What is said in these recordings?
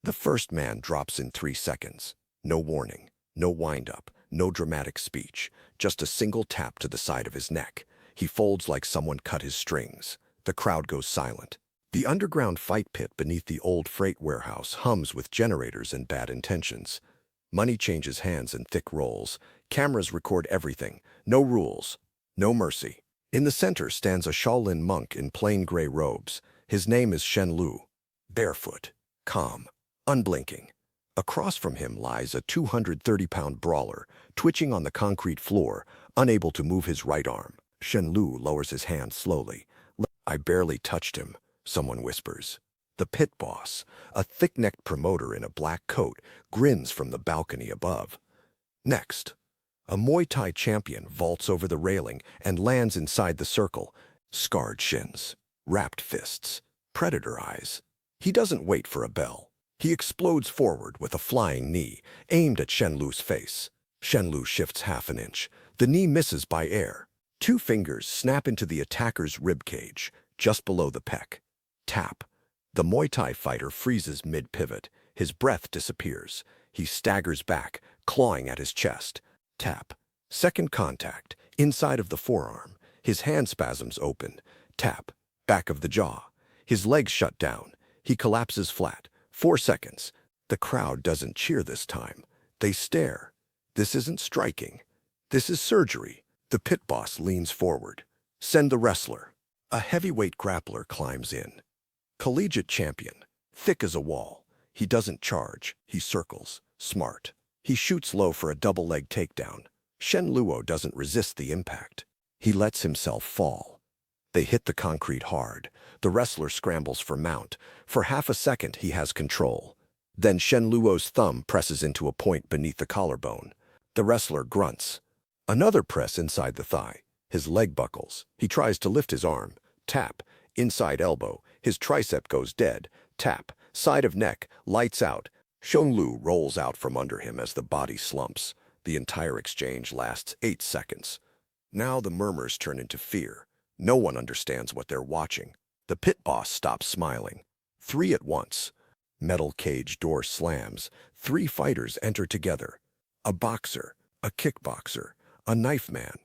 The first man drops in 3 seconds. No warning, no wind-up, no dramatic speech, just a single tap to the side of his neck. He folds like someone cut his strings. The crowd goes silent. The underground fight pit beneath the old freight warehouse hums with generators and bad intentions. Money changes hands in thick rolls. Cameras record everything. No rules, no mercy. In the center stands a Shaolin monk in plain gray robes. His name is Shen Luo. Barefoot, calm, unblinking. Across from him lies a 230-pound brawler, twitching on the concrete floor, unable to move his right arm. Shen Luo lowers his hand slowly. "I barely touched him," someone whispers. The pit boss, a thick-necked promoter in a black coat, grins from the balcony above. Next, a Muay Thai champion vaults over the railing and lands inside the circle. Scarred shins, wrapped fists, predator eyes. He doesn't wait for a bell. He explodes forward with a flying knee, aimed at Shen Luo's face. Shen Luo shifts half an inch. The knee misses by air. Two fingers snap into the attacker's ribcage, just below the pec. Tap. The Muay Thai fighter freezes mid-pivot. His breath disappears. He staggers back, clawing at his chest. Tap. Second contact, inside of the forearm. His hand spasms open. Tap. Back of the jaw. His legs shut down. He collapses flat. 4 seconds. The crowd doesn't cheer this time. They stare. This isn't striking. This is surgery. The pit boss leans forward. "Send the wrestler." A heavyweight grappler climbs in. Collegiate champion, thick as a wall. He doesn't charge. He circles. Smart. He shoots low for a double-leg takedown. Shen Luo doesn't resist the impact. He lets himself fall. They hit the concrete hard. The wrestler scrambles for mount. For half a second, he has control. Then Shen Luo's thumb presses into a point beneath the collarbone. The wrestler grunts. Another press inside the thigh. His leg buckles. He tries to lift his arm. Tap. Inside elbow. His tricep goes dead. Tap. Side of neck. Lights out. Shen Luo rolls out from under him as the body slumps. The entire exchange lasts 8 seconds. Now the murmurs turn into fear. No one understands what they're watching. The pit boss stops smiling. 3 at once. Metal cage door slams. 3 fighters enter together. A boxer, a kickboxer, a knife man.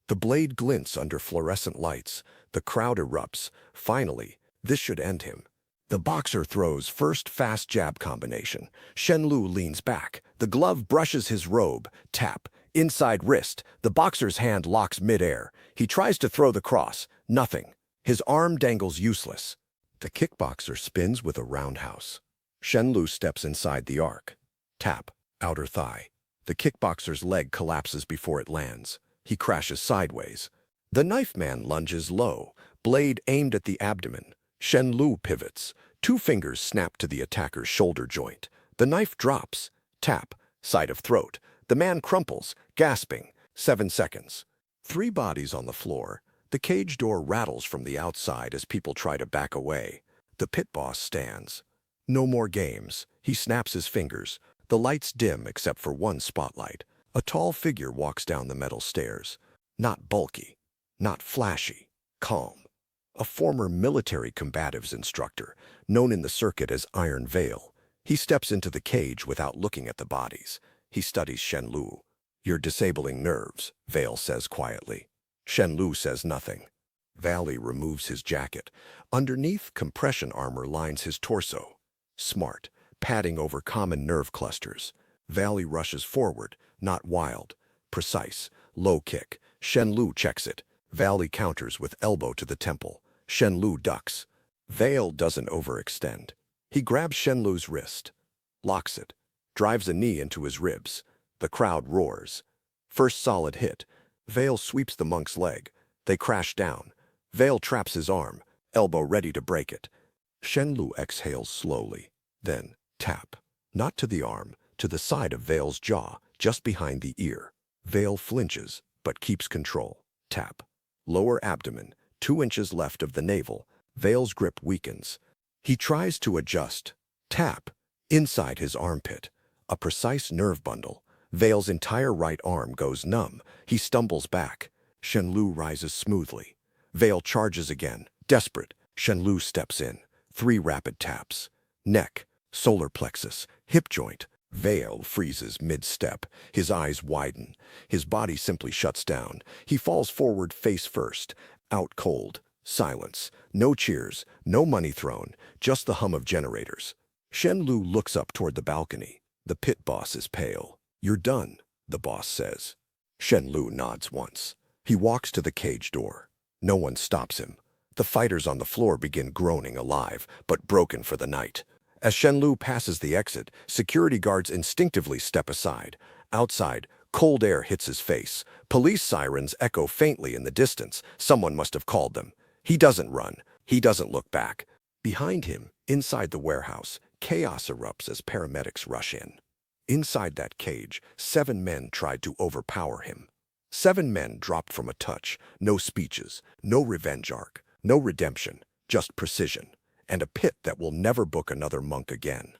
The blade glints under fluorescent lights. The crowd erupts. Finally, this should end him. The boxer throws first fast jab combination. Shen Luo leans back. The glove brushes his robe. Tap. Inside wrist. The boxer's hand locks midair. He tries to throw the cross. Nothing. His arm dangles useless. The kickboxer spins with a roundhouse. Shen Luo steps inside the arc. Tap. Outer thigh. The kickboxer's leg collapses before it lands. He crashes sideways. The knife man lunges low, blade aimed at the abdomen. Shen Luo pivots. 2 fingers snap to the attacker's shoulder joint. The knife drops. Tap. Side of throat. The man crumples, gasping. 7 seconds. 3 bodies on the floor. The cage door rattles from the outside as people try to back away. The pit boss stands. No more games. He snaps his fingers. The lights dim except for one spotlight. A tall figure walks down the metal stairs. Not bulky, not flashy, calm. A former military combatives instructor, known in the circuit as Iron Veil. He steps into the cage without looking at the bodies. He studies Shen Luo. "You're disabling nerves," Veil says quietly. Shen Luo says nothing. Valley removes his jacket. Underneath, compression armor lines his torso. Smart, padding over common nerve clusters. Valley rushes forward, not wild. Precise, low kick. Shen Luo checks it. Valley counters with elbow to the temple. Shen Luo ducks. Veil doesn't overextend. He grabs Shen Luo's wrist, locks it, drives a knee into his ribs. The crowd roars. First solid hit. Veil sweeps the monk's leg. They crash down. Veil traps his arm, elbow ready to break it. Shen Luo exhales slowly. Then, tap. Not to the arm, to the side of Veil's jaw, just behind the ear. Veil flinches, but keeps control. Tap. Lower abdomen, 2 inches left of the navel. Veil's grip weakens. He tries to adjust. Tap. Inside his armpit. A precise nerve bundle. Veil's entire right arm goes numb. He stumbles back. Shen Luo rises smoothly. Veil charges again. Desperate. Shen Luo steps in. 3 rapid taps. Neck. solar plexus, hip joint. Vale freezes mid-step. His eyes widen. His body simply shuts down. He falls forward face first. Out cold. Silence. No cheers. No money thrown. Just the hum of generators. Shen Luo looks up toward the balcony. The pit boss is pale. "You're done," the boss says. Shen Luo nods once. He walks to the cage door. No one stops him. The fighters on the floor begin groaning, alive, but broken for the night. As Shen Luo passes the exit, security guards instinctively step aside. Outside, cold air hits his face. Police sirens echo faintly in the distance. Someone must have called them. He doesn't run. He doesn't look back. Behind him, inside the warehouse, chaos erupts as paramedics rush in. Inside that cage, 7 men tried to overpower him. 7 men dropped from a touch. No speeches, no revenge arc, no redemption, just precision. And a pit that will never book another monk again.